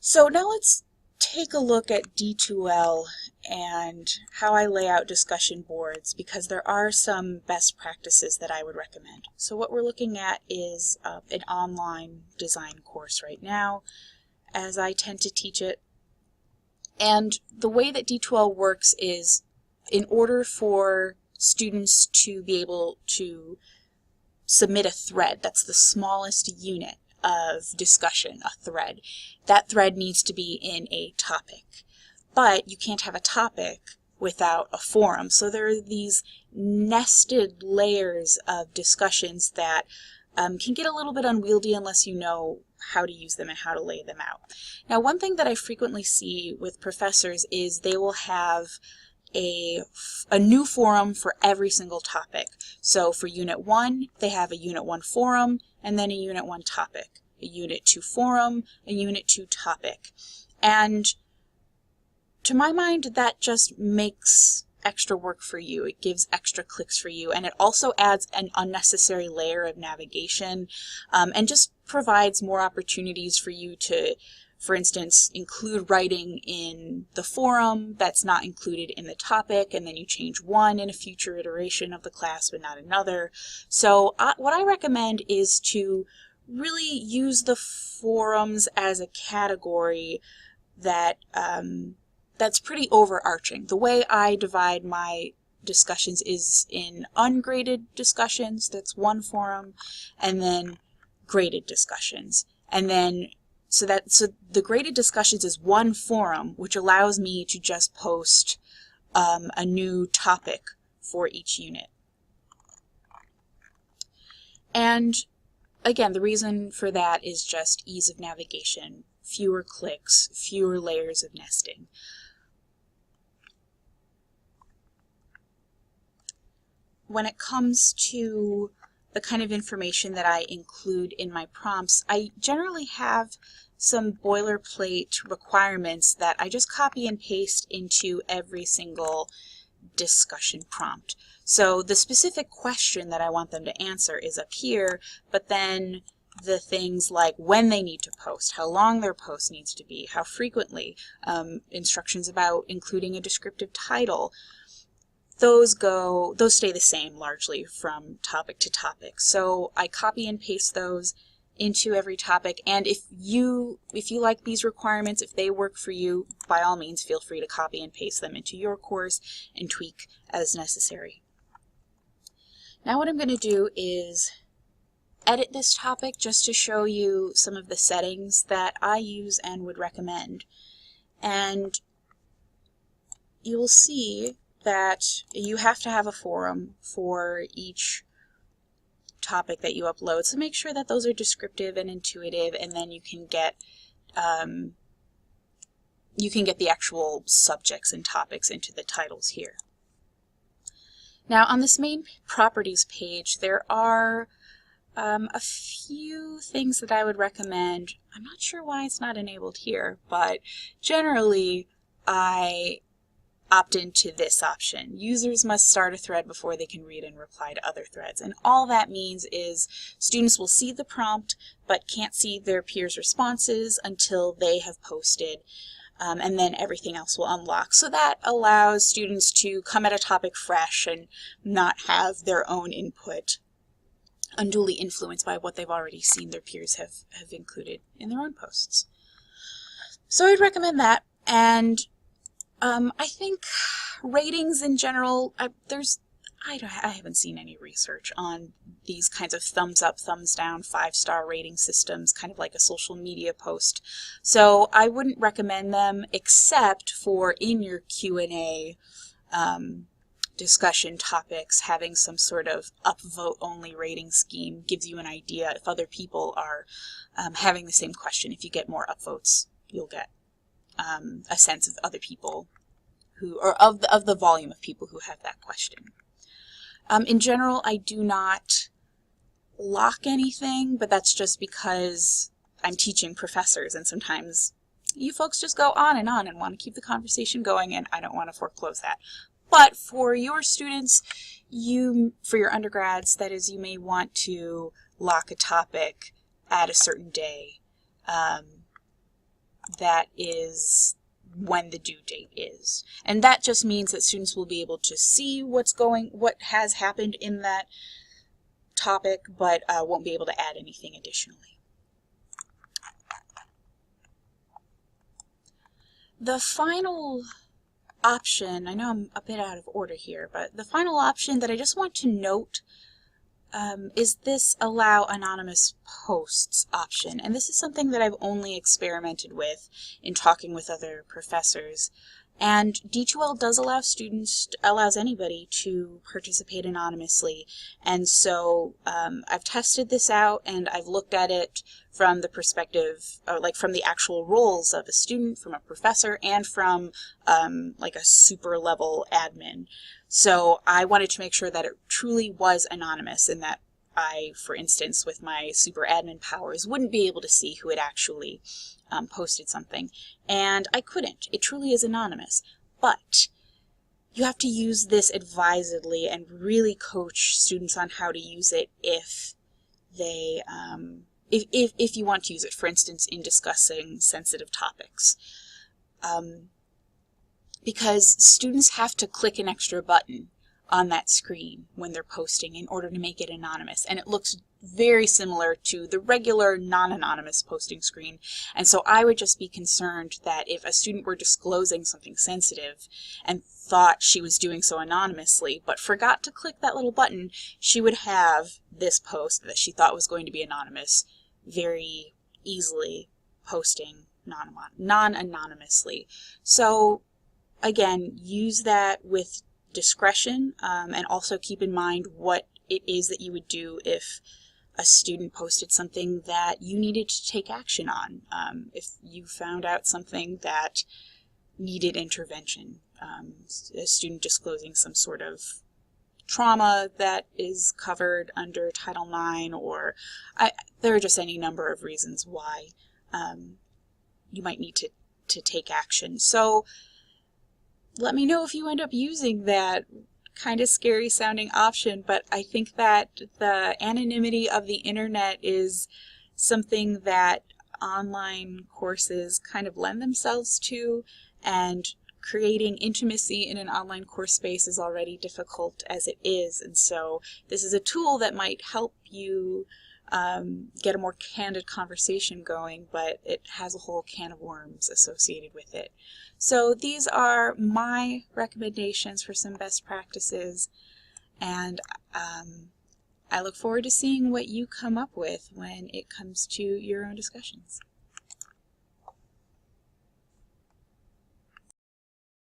So now let's take a look at D2L and how I lay out discussion boards, because there are some best practices that I would recommend. So what we're looking at is an online design course right now, as I tend to teach it. And the way that D2L works is, in order for students to be able to submit a thread, that's the smallest unit of discussion, a thread. That thread needs to be in a topic. But you can't have a topic without a forum. So there are these nested layers of discussions that can get a little bit unwieldy unless you know how to use them and how to lay them out. Now, one thing that I frequently see with professors is they will have a new forum for every single topic. So for Unit 1, they have a Unit 1 forum and then a Unit 1 topic, a Unit 2 forum, a Unit 2 topic. And to my mind, that just makes extra work for you. It gives extra clicks for you, and it also adds an unnecessary layer of navigation and just provides more opportunities for you to, for instance, include writing in the forum that's not included in the topic, and then you change one in a future iteration of the class but not another. So what I recommend is to really use the forums as a category that that's pretty overarching. The way I divide my discussions is in ungraded discussions, that's one forum, and then graded discussions. And then so the graded discussions is one forum, which allows me to just post a new topic for each unit. And again, the reason for that is just ease of navigation, fewer clicks, fewer layers of nesting. When it comes to the kind of information that I include in my prompts, I generally have some boilerplate requirements that I just copy and paste into every single discussion prompt. So the specific question that I want them to answer is up here, but then the things like when they need to post, how long their post needs to be, how frequently, instructions about including a descriptive title, those stay the same largely from topic to topic. So I copy and paste those into every topic, and if you like these requirements, if they work for you, by all means feel free to copy and paste them into your course and tweak as necessary. Now what I'm going to do is edit this topic just to show you some of the settings that I use and would recommend. And you will see that you have to have a forum for each topic that you upload. So make sure that those are descriptive and intuitive, and then you can get the actual subjects and topics into the titles here. Now on this main properties page, there are a few things that I would recommend. I'm not sure why it's not enabled here, but generally I opt into this option. Users must start a thread before they can read and reply to other threads. And all that means is students will see the prompt but can't see their peers' responses until they have posted, and then everything else will unlock. So that allows students to come at a topic fresh and not have their own input unduly influenced by what they've already seen their peers have included in their own posts. So I'd recommend that. And I think ratings in general, I haven't seen any research on these kinds of thumbs up, thumbs down, 5-star rating systems, kind of like a social media post. So I wouldn't recommend them except for in your Q&A discussion topics. Having some sort of upvote only rating scheme gives you an idea if other people are having the same question. If you get more upvotes, you'll get a sense of other people who, or of the volume of people who have that question. In general, I do not lock anything, but that's just because I'm teaching professors, and sometimes you folks just go on and want to keep the conversation going, and I don't want to foreclose that. But for your students, for your undergrads, that is, you may want to lock a topic at a certain day. that is when the due date is. And that just means that students will be able to see what has happened in that topic, but won't be able to add anything additionally. The final option, I know I'm a bit out of order here, but the final option that I just want to note is this allow anonymous posts option. And this is something that I've only experimented with in talking with other professors. And D2L does allows anybody to participate anonymously. And so I've tested this out and I've looked at it from the perspective, like from the actual roles of a student, from a professor, and from like a super level admin. So I wanted to make sure that it truly was anonymous and that I, for instance, with my super admin powers, wouldn't be able to see who had actually posted something. And I couldn't. It truly is anonymous. But you have to use this advisedly and really coach students on how to use it if they, if you want to use it, for instance, in discussing sensitive topics. Because students have to click an extra button on that screen when they're posting in order to make it anonymous. And it looks very similar to the regular non-anonymous posting screen. And so I would just be concerned that if a student were disclosing something sensitive and thought she was doing so anonymously, but forgot to click that little button, she would have this post that she thought was going to be anonymous very easily posting non-anonymously. So again, use that with discretion, and also keep in mind what it is that you would do if a student posted something that you needed to take action on. If you found out something that needed intervention, a student disclosing some sort of trauma that is covered under Title IX, or there are just any number of reasons why you might need to take action. So let me know if you end up using that kind of scary sounding option, but I think that the anonymity of the internet is something that online courses kind of lend themselves to, and creating intimacy in an online course space is already difficult as it is, and so this is a tool that might help you get a more candid conversation going, but it has a whole can of worms associated with it. So these are my recommendations for some best practices, and I look forward to seeing what you come up with when it comes to your own discussions.